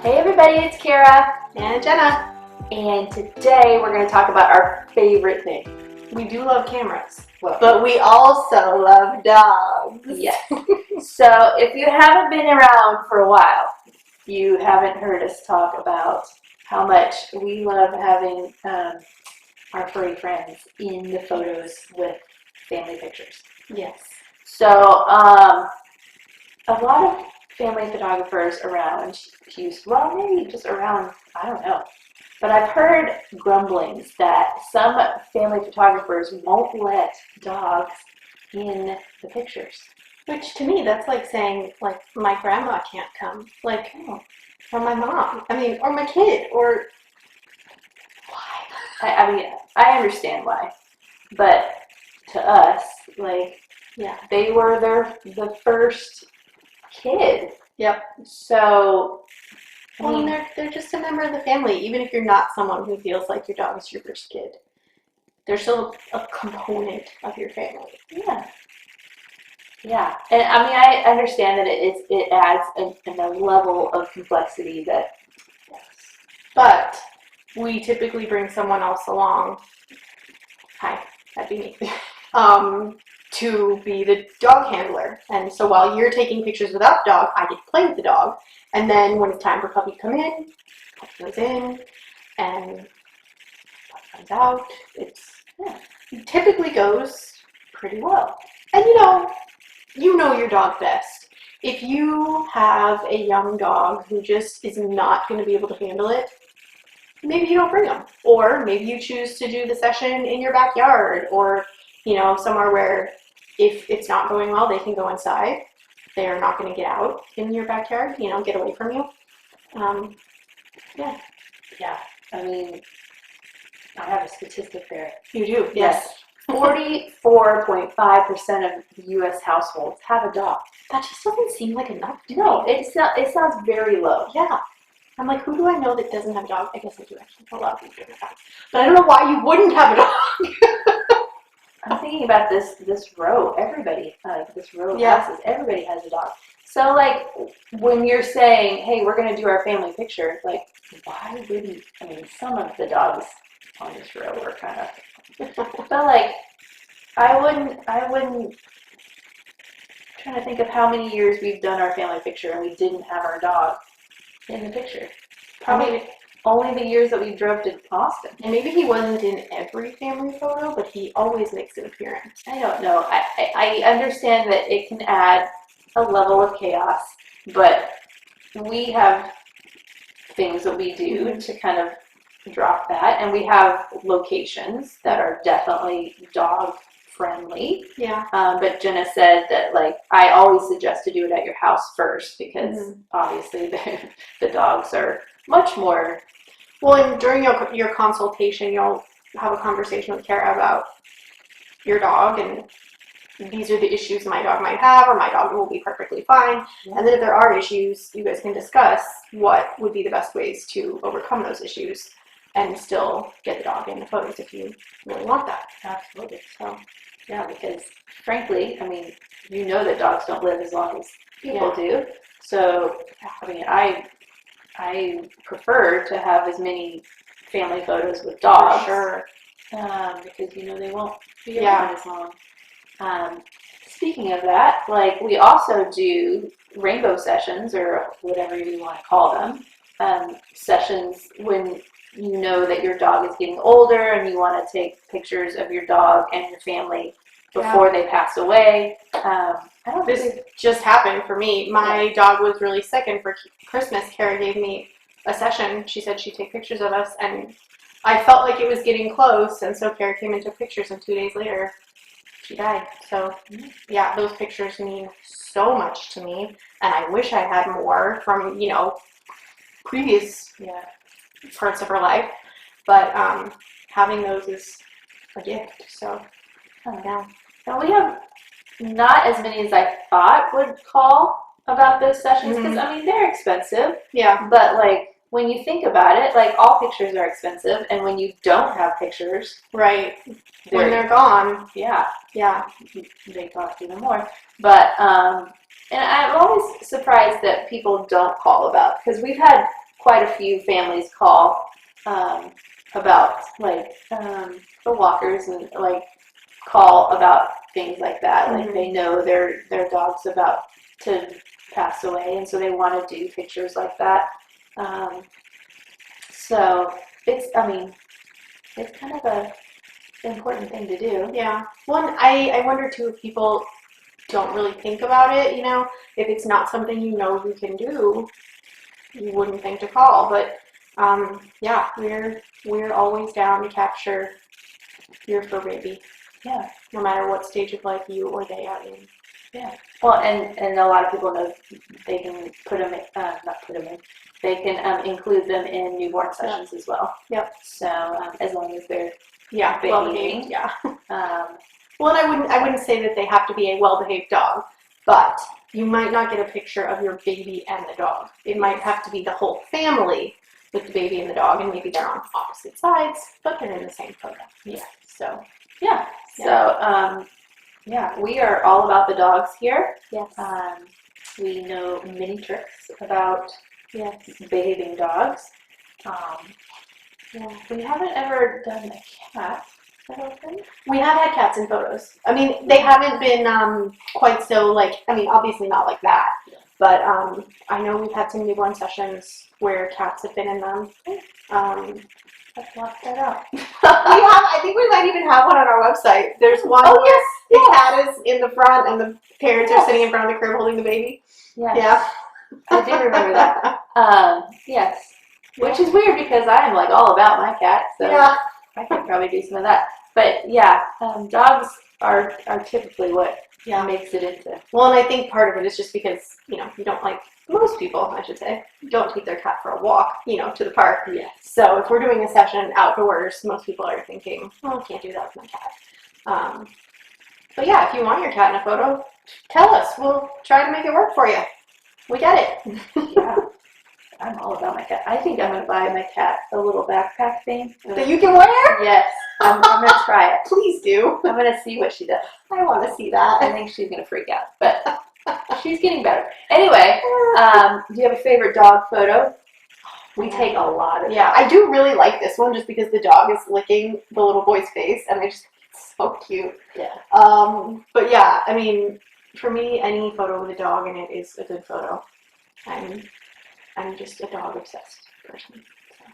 Hey everybody, it's Kara and Jenna, and today we're going to talk about our favorite thing. We do love cameras, but we also love dogs. Yes. So if you haven't been around for a while, you haven't heard us talk about how much we love having our furry friends in the photos with family pictures. Yes. So a lot of family photographers around Houston, well, maybe just around, I don't know. But I've heard grumblings that some family photographers won't let dogs in the pictures. Which to me, that's like saying, like, my grandma can't come. Like, oh, or my mom. I mean, or my kid, or why? I mean, I understand why. But to us, like, yeah, they were the first kid. Yep. So, well, and they're just a member of the family. Even if you're not someone who feels like your dog is your first kid, they're still a component of your family. Yeah. Yeah, and I mean, I understand that it adds a level of complexity that, yes. But we typically bring someone else along. Hi, that'd be me. To be the dog handler. And so while you're taking pictures without the dog, I get to play with the dog. And then when it's time for Puppy to come in, Puppy goes in, and Puppy comes out. It typically goes pretty well. And you know your dog best. If you have a young dog who just is not going to be able to handle it, maybe you don't bring them. Or maybe you choose to do the session in your backyard, or somewhere where if it's not going well, they can go inside. They're not going to get out in your backyard, get away from you. Yeah. Yeah. I mean, I have a statistic there. You do? Yes. 44.5% of U.S. households have a dog. That just doesn't seem like enough to No, me. it sounds very low. Yeah. I'm like, who do I know that doesn't have a dog? I guess I do actually know a lot of people don't have dogs. But I don't know why you wouldn't have a dog. I'm thinking about this row. Everybody, this row of Yeah. houses, everybody has a dog. So, like, when you're saying, hey, we're going to do our family picture, like, why wouldn't, I mean, some of the dogs on this row are kind of, but, like, I wouldn't, I'm trying to think of how many years we've done our family picture and we didn't have our dog in the picture. Probably only the years that we drove to Austin. And maybe he wasn't in every family photo, but he always makes an appearance. I don't know. I understand that it can add a level of chaos, but we have things that we do to kind of drop that, and we have locations that are definitely dog friendly. Yeah. But Jenna said that, like, I always suggest to do it at your house first because obviously the dogs are much more. Well, and during your consultation, you'll have a conversation with Kara about your dog, and these are the issues my dog might have, or my dog will be perfectly fine. Yeah. And then if there are issues, you guys can discuss what would be the best ways to overcome those issues and still get the dog in the photos if you really want that. Absolutely. So, yeah, because frankly, I mean, that dogs don't live as long as people do. So, I mean, I prefer to have as many family photos with dogs. For sure. Because they won't be around as long. Speaking of that, like, we also do rainbow sessions, or whatever you want to call them, sessions when you know that your dog is getting older and you want to take pictures of your dog and your family before they pass away. This just happened for me. My dog was really sick, and for Christmas, Kara gave me a session. She said she'd take pictures of us, and I felt like it was getting close, and so Kara came and took pictures, and 2 days later, she died. So, yeah, those pictures mean so much to me, and I wish I had more from, previous parts of her life, but having those is a gift. So, yeah. And we have not as many as I thought would call about those sessions, because I mean, they're expensive. Yeah. But, like, when you think about it, like, all pictures are expensive, and when you don't have pictures, right, when they're gone, yeah, they cost even more. But and I'm always surprised that people don't call about, because we've had quite a few families call about like the walkers and like call about things like that. Like they know their dog's about to pass away, and so they want to do pictures like that. So it's, I mean, it's kind of a important thing to do. Yeah. One, I wonder too if people don't really think about it, you know, if it's not something you can do, you wouldn't think to call. But yeah, we're always down to capture your fur baby. Yeah. No matter what stage of life you or they are in. Yeah. Well, and a lot of people know they can put them in, not put them in, they can include them in newborn sessions as well. Yep. So as long as they're well-behaved. Yeah. Well, and I wouldn't say that they have to be a well-behaved dog, but you might not get a picture of your baby and the dog. It might have to be the whole family with the baby and the dog, and maybe they're on opposite sides, but they're in the same photo. Yeah. So yeah. So yeah, we are all about the dogs here. Yes. We know many tricks about behaving dogs. Yeah, we haven't ever done a cat, I don't think. We have had cats in photos. I mean, they haven't been quite so like, I mean, obviously not like that, but I know we've had some newborn sessions where cats have been in them. Let's lock that up. I think we might even have one on our website. There's one where the cat is in the front and the parents are sitting in front of the crib holding the baby. Yes. Yeah. I do remember that. Yes. Which is weird because I am like all about my cat, so I could probably do some of that. But yeah, dogs are typically what makes it into. Well, and I think part of it is just because, you don't like, most people, I should say, don't take their cat for a walk, to the park. Yeah. So if we're doing a session outdoors, most people are thinking, well, I can't do that with my cat. But yeah, if you want your cat in a photo, tell us. We'll try to make it work for you. We get it. Yeah. I'm all about my cat. I think I'm going to buy my cat a little backpack thing. That you can wear? Yes. I'm going to try it. Please do. I'm going to see what she does. I want to see that. I think she's going to freak out, but she's getting better. Anyway, do you have a favorite dog photo? We take a lot of them. I do really like this one just because the dog is licking the little boy's face, and it's so cute. Yeah. But yeah, I mean, for me, any photo with a dog in it is a good photo. I'm just a dog obsessed person. So.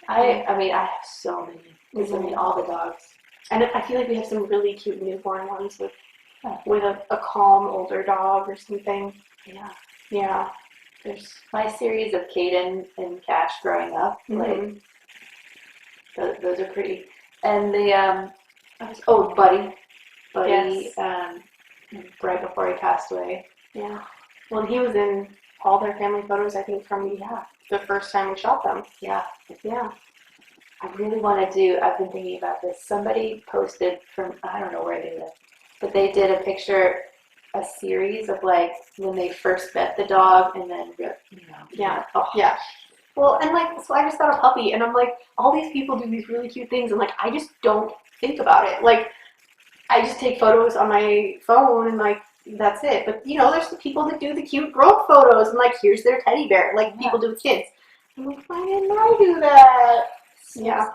I mean, I have so many. Because I mean, all the dogs. And I feel like we have some really cute newborn ones with a calm older dog or something. Yeah. Yeah. There's my series of Kaden and Cash growing up. Mm-hmm. Like those are pretty. And the Buddy. Yes. Right before he passed away. Yeah. Well, he was in all their family photos, I think, from the first time we shot them. Yeah. Yeah. I really want to do, I've been thinking about this. Somebody posted from, I don't know where they live, but they did a picture, a series of like when they first met the dog and then, Yeah. Oh. Yeah. Well, and like, so I just got a puppy and I'm like, all these people do these really cute things and like, I just don't think about it. Like, I just take photos on my phone and like, that's it. But there's the people that do the cute growth photos and like, here's their teddy bear, like people do with kids. I'm like, why didn't I do that? Yeah.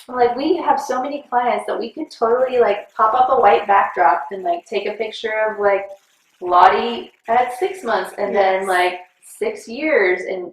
Like we have so many clients that we could totally like pop up a white backdrop and like take a picture of like Lottie at 6 months and then like 6 years, and